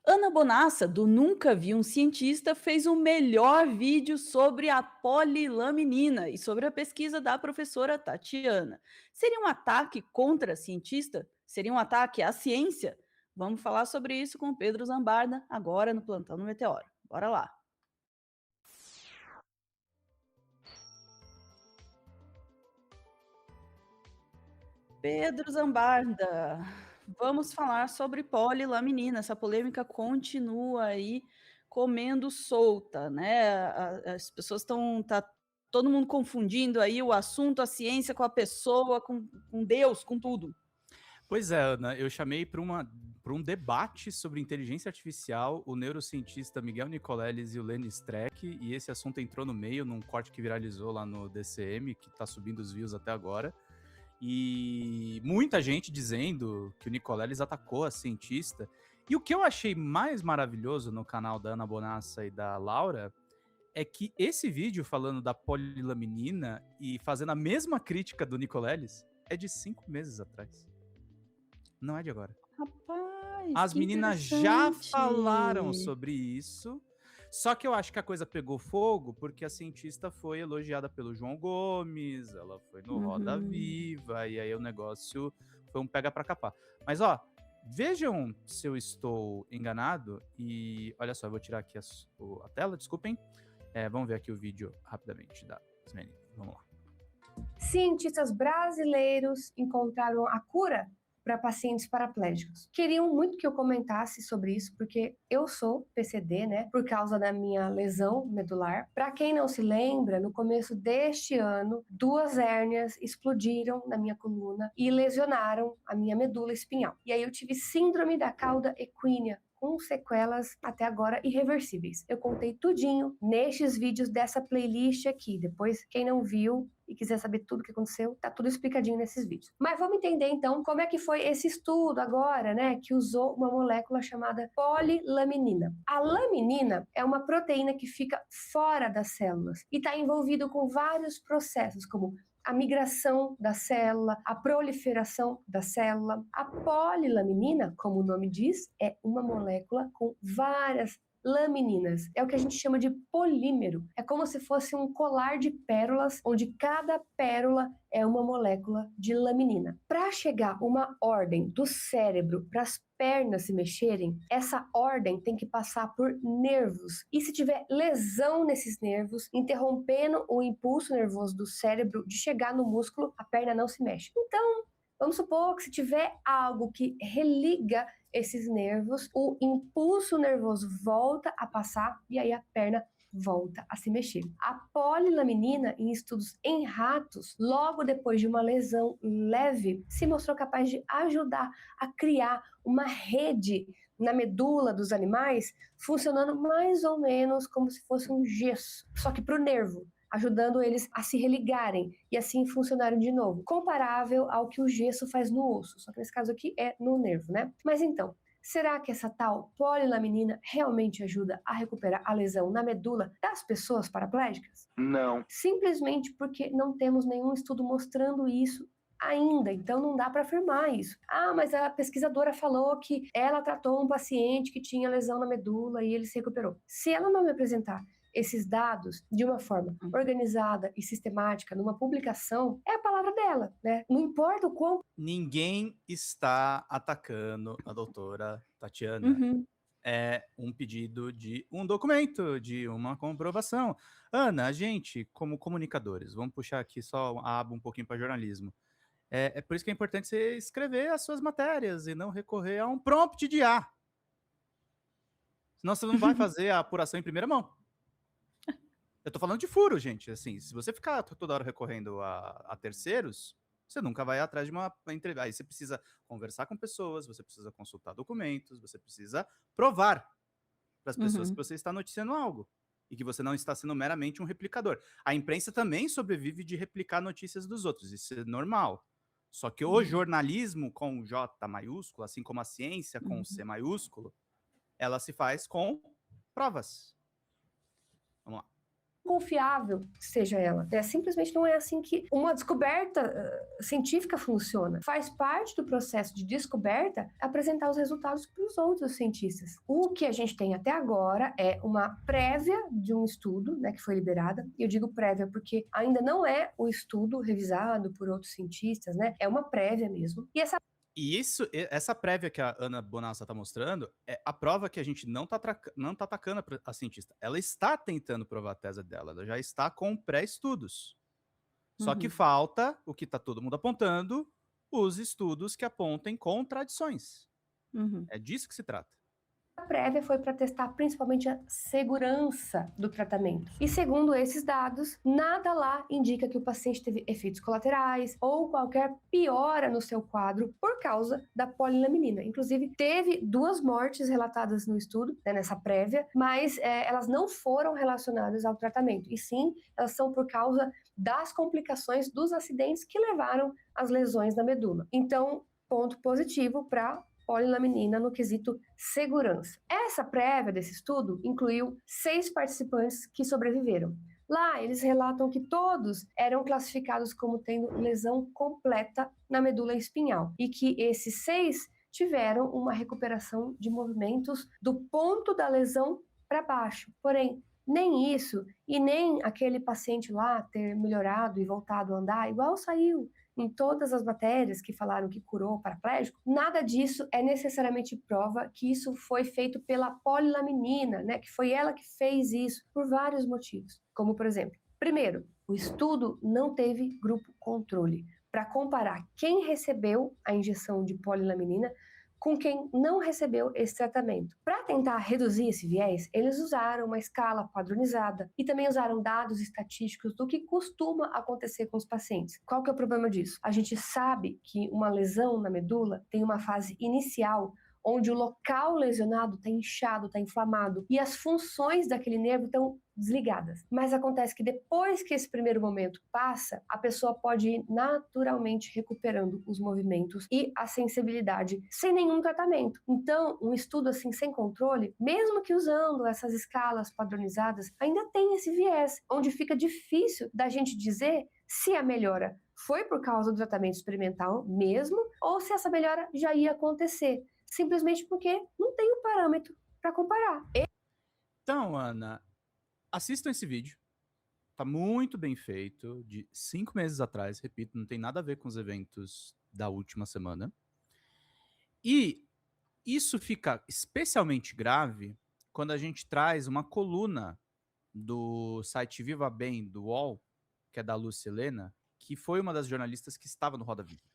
Ana Bonassa, do Nunca Vi um Cientista, fez o melhor vídeo sobre a polilaminina e sobre a pesquisa da professora Tatiana. Seria um ataque contra a cientista? Seria um ataque à ciência? Vamos falar sobre isso com o Pedro Zambarda, agora no Plantão no Meteoro. Bora lá. Pedro Zambarda, vamos falar sobre polilaminina. Essa polêmica continua aí comendo solta, né? As pessoas estão, tá todo mundo confundindo aí o assunto, a ciência com a pessoa, com Deus, com tudo. Pois é, Ana, eu chamei para um debate sobre inteligência artificial o neurocientista Miguel Nicoleles e o Lenny Streck, e esse assunto entrou no meio num corte que viralizou lá no DCM, que está subindo os views até agora. E muita gente dizendo que o Nicoleles atacou a cientista. E o que eu achei mais maravilhoso no canal da Ana Bonassa e da Laura é que esse vídeo falando da polilaminina e fazendo a mesma crítica do Nicoleles é de 5 meses atrás. Não é de agora. Rapaz, As que meninas já falaram interessante. sobre isso, só que eu acho que a coisa pegou fogo porque a cientista foi elogiada pelo João Gomes, ela foi no Roda Uhum. Viva, e aí o negócio foi um pega pra capar. Mas ó, vejam se eu estou enganado, e olha só, eu vou tirar aqui a tela, desculpem. Vamos ver aqui o vídeo rapidamente das meninas, vamos lá. Cientistas brasileiros encontraram a cura para pacientes paraplégicos. Queriam muito que eu comentasse sobre isso, porque eu sou PCD, né, por causa da minha lesão medular. Para quem não se lembra, no começo deste ano, 2 hérnias explodiram na minha coluna e lesionaram a minha medula espinhal. E aí eu tive síndrome da cauda equínea, com sequelas até agora irreversíveis. Eu contei tudinho nestes vídeos dessa playlist aqui. Depois, quem não viu e quiser saber tudo o que aconteceu, tá tudo explicadinho nesses vídeos. Mas vamos entender então como é que foi esse estudo agora, né, que usou uma molécula chamada polilaminina. A laminina é uma proteína que fica fora das células e está envolvido com vários processos, como a migração da célula, a proliferação da célula. A polilaminina, como o nome diz, é uma molécula com várias lamininas. É o que a gente chama de polímero. É como se fosse um colar de pérolas, onde cada pérola é uma molécula de laminina. Para chegar uma ordem do cérebro para as pernas se mexerem, essa ordem tem que passar por nervos. E se tiver lesão nesses nervos, interrompendo o impulso nervoso do cérebro de chegar no músculo, a perna não se mexe. Então, vamos supor que se tiver algo que religa esses nervos, o impulso nervoso volta a passar e aí a perna volta a se mexer. A polilaminina, em estudos em ratos, logo depois de uma lesão leve, se mostrou capaz de ajudar a criar uma rede na medula dos animais, funcionando mais ou menos como se fosse um gesso, só que para o nervo, ajudando eles a se religarem e assim funcionarem de novo, comparável ao que o gesso faz no osso, só que nesse caso aqui é no nervo, né? Mas então, será que essa tal polilaminina realmente ajuda a recuperar a lesão na medula das pessoas paraplégicas? Não. Simplesmente porque não temos nenhum estudo mostrando isso ainda, então não dá para afirmar isso. Ah, mas a pesquisadora falou que ela tratou um paciente que tinha lesão na medula e ele se recuperou. Se ela não me apresentar esses dados de uma forma organizada e sistemática numa publicação, é a palavra dela, né? Não importa o quão... Ninguém está atacando a doutora Tatiana. Uhum. É um pedido de um documento, de uma comprovação. Ana, a gente, como comunicadores, vamos puxar aqui só a aba um pouquinho para jornalismo. É por isso que é importante você escrever as suas matérias e não recorrer a um prompt de IA. Senão você não vai fazer a apuração em primeira mão. Eu tô falando de furo, gente. Assim, se você ficar toda hora recorrendo a terceiros, você nunca vai atrás de uma entrevista. Aí você precisa conversar com pessoas, você precisa consultar documentos, você precisa provar para as pessoas que Uhum. você está noticiando algo e que você não está sendo meramente um replicador. A imprensa também sobrevive de replicar notícias dos outros, isso é normal. Só que o Uhum. jornalismo com J maiúsculo, assim como a ciência com C Uhum. maiúsculo, ela se faz com provas. Vamos lá. confiável seja ela. Simplesmente não é assim que uma descoberta científica funciona. Faz parte do processo de descoberta apresentar os resultados para os outros cientistas. O que a gente tem até agora é uma prévia de um estudo, né, que foi liberada. E eu digo prévia porque ainda não é o estudo revisado por outros cientistas, né? É uma prévia mesmo. E essa prévia que a Ana Bonassa está mostrando é a prova que a gente não tá atacando a cientista. Ela está tentando provar a tese dela, ela já está com pré-estudos. Só que falta, o que está todo mundo apontando, os estudos que apontem contradições. É disso que se trata. A prévia foi para testar principalmente a segurança do tratamento. E segundo esses dados, nada lá indica que o paciente teve efeitos colaterais ou qualquer piora no seu quadro por causa da polilaminina. Inclusive, teve 2 mortes relatadas no estudo, né, nessa prévia, mas elas não foram relacionadas ao tratamento. E sim, elas são por causa das complicações dos acidentes que levaram às lesões na medula. Então, ponto positivo para polilaminina no quesito segurança. Essa prévia desse estudo incluiu 6 participantes que sobreviveram. Lá, eles relatam que todos eram classificados como tendo lesão completa na medula espinhal e que esses 6 tiveram uma recuperação de movimentos do ponto da lesão para baixo. Porém, nem isso e nem aquele paciente lá ter melhorado e voltado a andar, igual saiu em todas as matérias que falaram que curou o paraplégico, nada disso é necessariamente prova que isso foi feito pela polilaminina, né? Que foi ela que fez isso por vários motivos. Como, por exemplo, primeiro, o estudo não teve grupo controle para comparar quem recebeu a injeção de polilaminina com quem não recebeu esse tratamento. Para tentar reduzir esse viés, eles usaram uma escala padronizada e também usaram dados estatísticos do que costuma acontecer com os pacientes. Qual que é o problema disso? A gente sabe que uma lesão na medula tem uma fase inicial onde o local lesionado está inchado, está inflamado e as funções daquele nervo estão desligadas. Mas acontece que depois que esse primeiro momento passa, a pessoa pode ir naturalmente recuperando os movimentos e a sensibilidade sem nenhum tratamento. Então, um estudo assim sem controle, mesmo que usando essas escalas padronizadas, ainda tem esse viés, onde fica difícil da gente dizer se a melhora foi por causa do tratamento experimental mesmo ou se essa melhora já ia acontecer, simplesmente porque não tem um parâmetro para comparar. Então, Ana, assistam esse vídeo. Tá muito bem feito, de 5 meses atrás, repito, não tem nada a ver com os eventos da última semana. E isso fica especialmente grave quando a gente traz uma coluna do site Viva Bem, do UOL, que é da Lúcia Helena, que foi uma das jornalistas que estava no Roda Viva.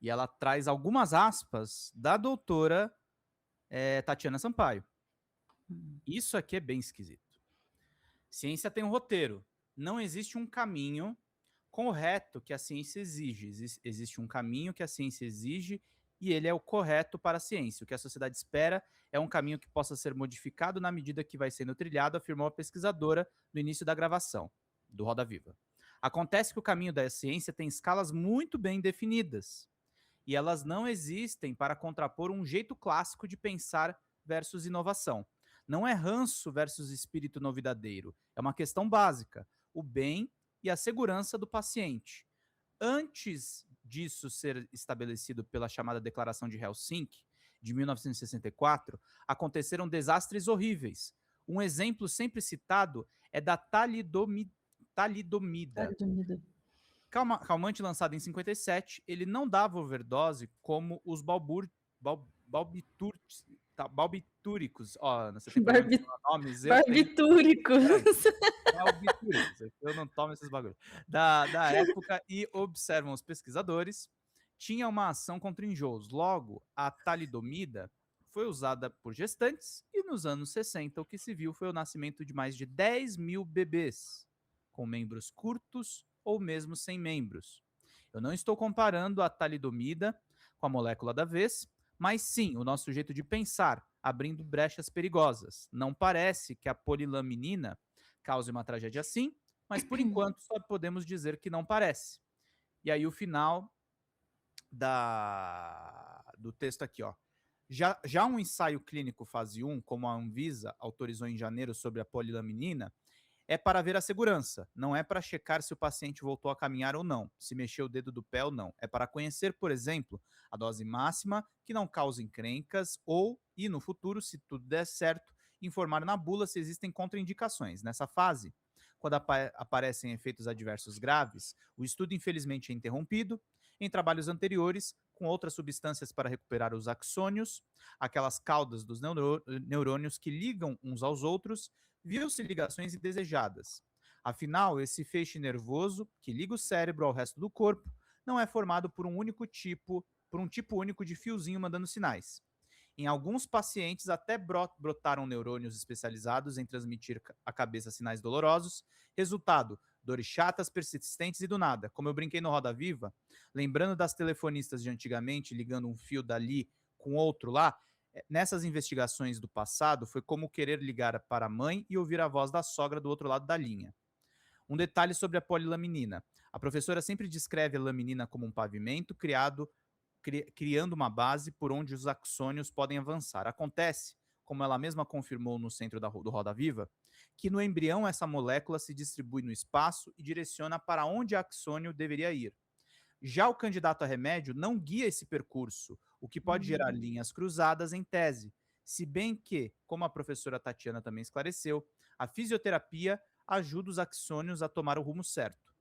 E ela traz algumas aspas da doutora Tatiana Sampaio. Isso aqui é bem esquisito. Ciência tem um roteiro. Não existe um caminho correto que a ciência exige. Existe um caminho que a ciência exige e ele é o correto para a ciência. O que a sociedade espera é um caminho que possa ser modificado na medida que vai sendo trilhado, afirmou a pesquisadora no início da gravação do Roda Viva. Acontece que o caminho da ciência tem escalas muito bem definidas e elas não existem para contrapor um jeito clássico de pensar versus inovação. Não é ranço versus espírito novidadeiro. É uma questão básica. O bem e a segurança do paciente. Antes disso ser estabelecido pela chamada Declaração de Helsinki, de 1964, aconteceram desastres horríveis. Um exemplo sempre citado é da talidomida. Calmante lançado em 57, ele não dava overdose como os barbitúricos. Ó, você tem problema de nomes. Barbitúricos. Barbitúricos. Eu não tomo esses bagulhos. Da época, e observam os pesquisadores, tinha uma ação contra enjoos. Logo, a talidomida foi usada por gestantes e nos anos 60 o que se viu foi o nascimento de mais de 10 mil bebês, com membros curtos ou mesmo sem membros. Eu não estou comparando a talidomida com a molécula da vez, mas sim o nosso jeito de pensar, abrindo brechas perigosas. Não parece que a polilaminina cause uma tragédia assim, mas por enquanto só podemos dizer que não parece. E aí o final do texto aqui, ó. Já um ensaio clínico fase 1, como a Anvisa autorizou em janeiro sobre a polilaminina, é para ver a segurança, não é para checar se o paciente voltou a caminhar ou não, se mexeu o dedo do pé ou não. É para conhecer, por exemplo, a dose máxima que não causa encrencas ou, e no futuro, se tudo der certo, informar na bula se existem contraindicações. Nessa fase, quando aparecem efeitos adversos graves, o estudo infelizmente é interrompido. Em trabalhos anteriores, com outras substâncias para recuperar os axônios, aquelas caudas dos neurônios que ligam uns aos outros, viu-se ligações indesejadas. Afinal, esse feixe nervoso, que liga o cérebro ao resto do corpo, não é formado por um tipo único de fiozinho mandando sinais. Em alguns pacientes, até brotaram neurônios especializados em transmitir à cabeça sinais dolorosos. Resultado, dores chatas, persistentes e do nada. Como eu brinquei no Roda Viva, lembrando das telefonistas de antigamente, ligando um fio dali com outro lá, nessas investigações do passado, foi como querer ligar para a mãe e ouvir a voz da sogra do outro lado da linha. Um detalhe sobre a polilaminina. A professora sempre descreve a laminina como um pavimento criando uma base por onde os axônios podem avançar. Acontece, como ela mesma confirmou no centro do Roda Viva, que no embrião essa molécula se distribui no espaço e direciona para onde o axônio deveria ir. Já o candidato a remédio não guia esse percurso, o que pode gerar linhas cruzadas em tese, se bem que, como a professora Tatiana também esclareceu, a fisioterapia ajuda os axônios a tomar o rumo certo.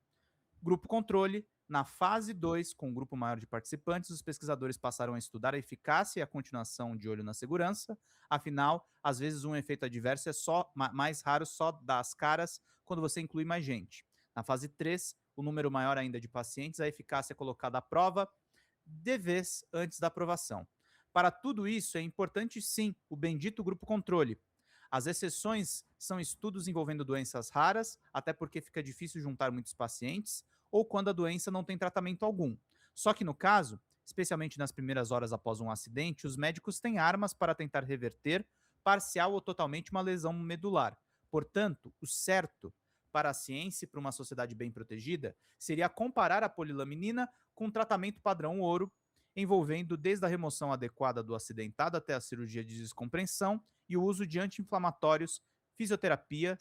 Grupo controle. Na fase 2, com um grupo maior de participantes, os pesquisadores passaram a estudar a eficácia e a continuação de olho na segurança. Afinal, às vezes um efeito adverso é mais raro só das caras quando você inclui mais gente. Na fase 3, o número maior ainda de pacientes, a eficácia é colocada à prova de vez antes da aprovação. Para tudo isso, é importante sim o bendito grupo controle. As exceções são estudos envolvendo doenças raras, até porque fica difícil juntar muitos pacientes, ou quando a doença não tem tratamento algum. Só que no caso, especialmente nas primeiras horas após um acidente, os médicos têm armas para tentar reverter parcial ou totalmente uma lesão medular. Portanto, o certo para a ciência e para uma sociedade bem protegida seria comparar a polilaminina com um tratamento padrão ouro, envolvendo desde a remoção adequada do acidentado até a cirurgia de descompressão e o uso de anti-inflamatórios, fisioterapia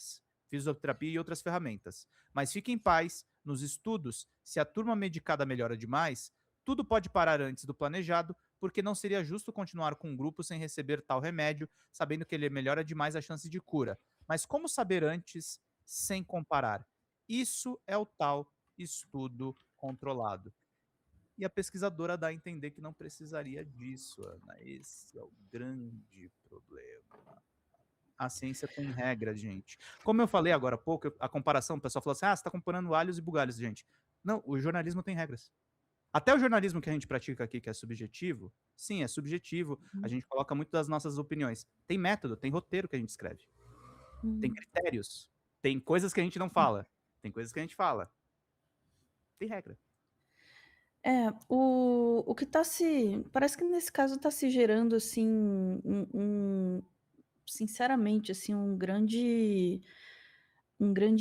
e outras ferramentas. Mas fique em paz, nos estudos, se a turma medicada melhora demais, tudo pode parar antes do planejado, porque não seria justo continuar com um grupo sem receber tal remédio, sabendo que ele melhora demais a chance de cura. Mas como saber antes sem comparar? Isso é o tal estudo controlado. E a pesquisadora dá a entender que não precisaria disso, Ana. Esse é o grande problema. A ciência tem regras, gente. Como eu falei agora há pouco, a comparação, o pessoal falou assim, você está comparando alhos e bugalhos, gente. Não, o jornalismo tem regras. Até o jornalismo que a gente pratica aqui, que é subjetivo, sim, é subjetivo, a gente coloca muito das nossas opiniões. Tem método, tem roteiro que a gente escreve. Tem critérios. Tem coisas que a gente não fala. Tem coisas que a gente fala. Tem regra. O que está parece que nesse caso está se gerando, assim, sinceramente, assim, um grande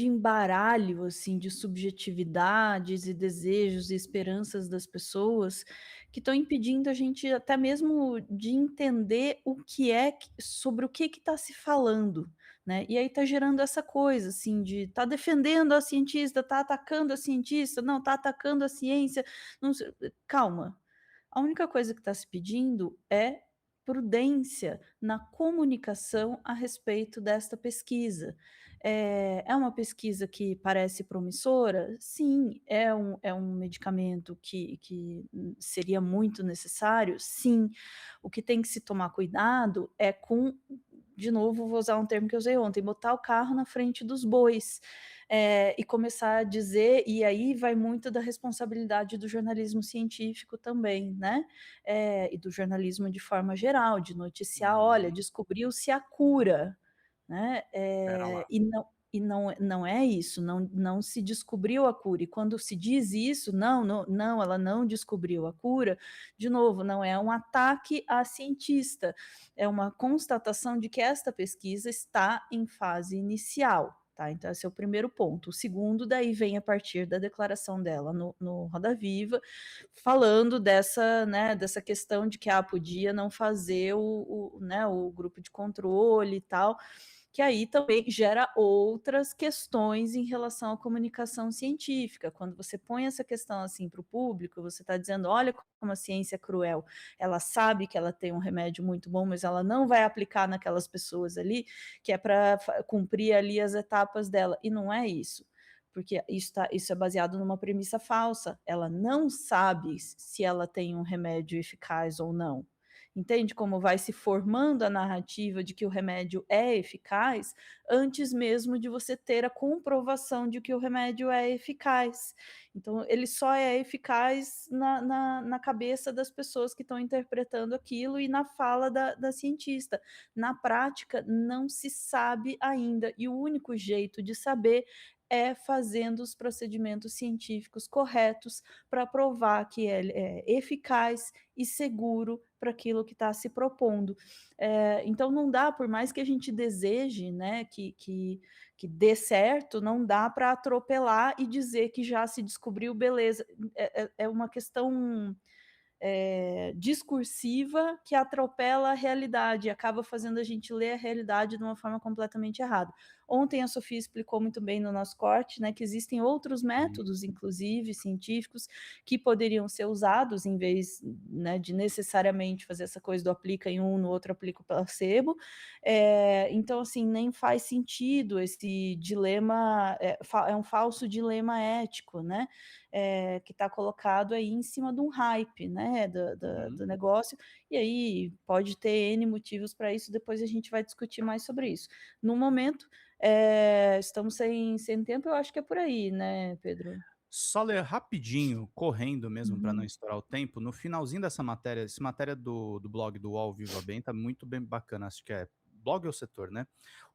embaralho, assim, de subjetividades e desejos e esperanças das pessoas, que estão impedindo a gente até mesmo de entender sobre o que está se falando, né? E aí está gerando essa coisa, assim, de tá defendendo a cientista, tá atacando a cientista, não, tá atacando a ciência, não sei, calma. A única coisa que está se pedindo é prudência na comunicação a respeito desta pesquisa. É uma pesquisa que parece promissora? Sim. É um medicamento que seria muito necessário? Sim. O que tem que se tomar cuidado é com, de novo, vou usar um termo que eu usei ontem, botar o carro na frente dos bois. E começar a dizer, e aí vai muito da responsabilidade do jornalismo científico também, né? E do jornalismo de forma geral, de noticiar, olha, descobriu-se a cura, né? Não é isso, não se descobriu a cura. E quando se diz isso, não, ela não descobriu a cura, de novo, não é um ataque à cientista, é uma constatação de que esta pesquisa está em fase inicial. Tá, então esse é o primeiro ponto. O segundo, daí vem a partir da declaração dela no Roda Viva, falando dessa questão de que podia não fazer o grupo de controle e tal, que aí também gera outras questões em relação à comunicação científica. Quando você põe essa questão assim para o público, você está dizendo: olha como a ciência é cruel, ela sabe que ela tem um remédio muito bom, mas ela não vai aplicar naquelas pessoas ali, que é para cumprir ali as etapas dela, e não é isso. Porque isso é baseado numa premissa falsa. Ela não sabe se ela tem um remédio eficaz ou não. Entende como vai se formando a narrativa de que o remédio é eficaz antes mesmo de você ter a comprovação de que o remédio é eficaz. Então, ele só é eficaz na cabeça das pessoas que estão interpretando aquilo e na fala da cientista. Na prática, não se sabe ainda, e o único jeito de saber é fazendo os procedimentos científicos corretos para provar que ele é eficaz e seguro para aquilo que está se propondo. Então não dá, por mais que a gente deseje, né, que dê certo, não dá para atropelar e dizer que já se descobriu, beleza. É uma questão discursiva que atropela a realidade e acaba fazendo a gente ler a realidade de uma forma completamente errada. Ontem a Sofia explicou muito bem no nosso corte, né, que existem outros métodos, inclusive científicos, que poderiam ser usados em vez, né, de necessariamente fazer essa coisa do aplica em um, no outro aplica o placebo. Então, assim, nem faz sentido esse dilema, é um falso dilema ético, né? Que está colocado aí em cima de um hype, né, do negócio, e aí pode ter N motivos para isso, depois a gente vai discutir mais sobre isso. No momento, estamos sem tempo, eu acho que é por aí, né, Pedro? Só ler rapidinho, correndo mesmo para não Uhum, estourar o tempo, no finalzinho dessa matéria, essa matéria do blog do UOL Viva Bem tá muito bem bacana, acho que é blog ou setor, né.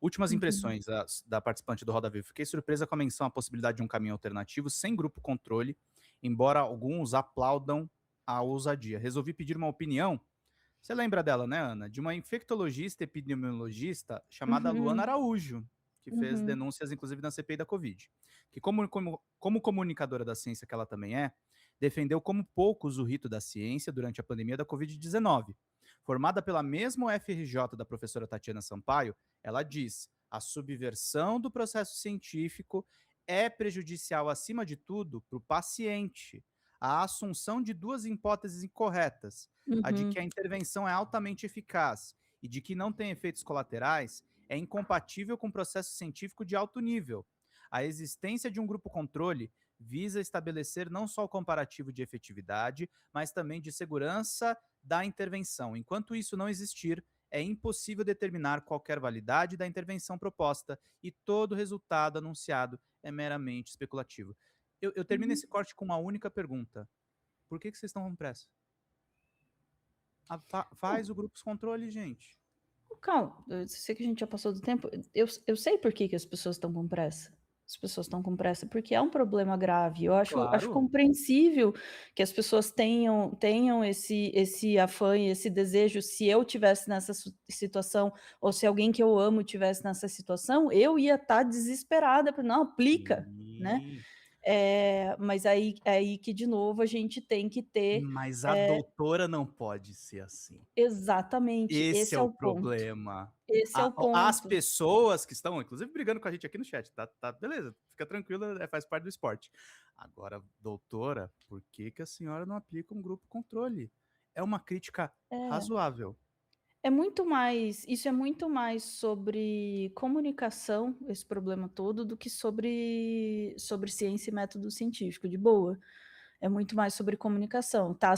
Últimas uhum, impressões da participante do Roda Viva: "Fiquei surpresa com a menção à possibilidade de um caminho alternativo sem grupo controle, embora alguns aplaudam a ousadia. Resolvi pedir uma opinião". Você lembra dela, né, Ana? De uma infectologista epidemiologista chamada Luana uhum, Araújo, que fez uhum, denúncias inclusive na CPI da Covid, que como comunicadora da ciência que ela também é, defendeu como poucos o rito da ciência durante a pandemia da Covid-19. Formada pela mesma UFRJ da professora Tatiana Sampaio, ela diz: "A subversão do processo científico é prejudicial, acima de tudo, para o paciente. A assunção de duas hipóteses incorretas, a de que uhum, a intervenção é altamente eficaz e de que não tem efeitos colaterais, é incompatível com o processo científico de alto nível. A existência de um grupo controle visa estabelecer não só o comparativo de efetividade, mas também de segurança da intervenção. Enquanto isso não existir, é impossível determinar qualquer validade da intervenção proposta e todo resultado anunciado é meramente especulativo". Eu termino uhum. esse corte com uma única pergunta: por que vocês estão com pressa? Faz o grupos controle, gente. Calma, eu sei que a gente já passou do tempo. Eu sei por que as pessoas estão com pressa. As pessoas estão com pressa porque é um problema grave. Eu acho Claro. compreensível que as pessoas tenham esse afã e esse desejo. Se eu tivesse nessa situação, ou se alguém que eu amo tivesse nessa situação, eu ia estar desesperada, para não aplica, né? Sim. Mas aí que de novo a gente tem que ter Mas a doutora não pode ser assim. exatamente, Esse esse é é o o ponto. problema. Esse é o As ponto. pessoas que estão, inclusive, brigando com a gente aqui no chat, tá beleza, fica tranquila, faz parte do esporte. Agora, doutora, por que que a senhora não aplica um grupo controle? É uma crítica É. razoável. Isso é muito mais sobre comunicação, esse problema todo, do que sobre ciência e método científico, de boa. É muito mais sobre comunicação. Tá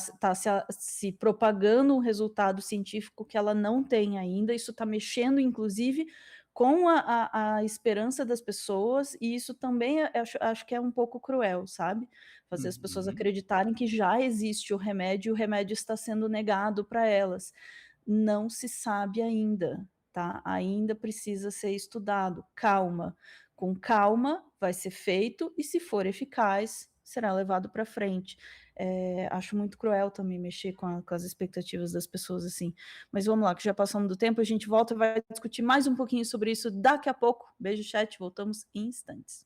se propagando um resultado científico que ela não tem ainda, isso está mexendo, inclusive, com a esperança das pessoas, e isso também acho que é um pouco cruel, sabe? Fazer as pessoas Uhum. acreditarem que já existe o remédio e o remédio está sendo negado para elas. Não se sabe ainda, tá? Ainda precisa ser estudado. Calma. Com calma vai ser feito e, se for eficaz, será levado para frente. Acho muito cruel também mexer com as expectativas das pessoas assim. Mas vamos lá, que já passamos do tempo, a gente volta e vai discutir mais um pouquinho sobre isso daqui a pouco. Beijo, chat, voltamos em instantes.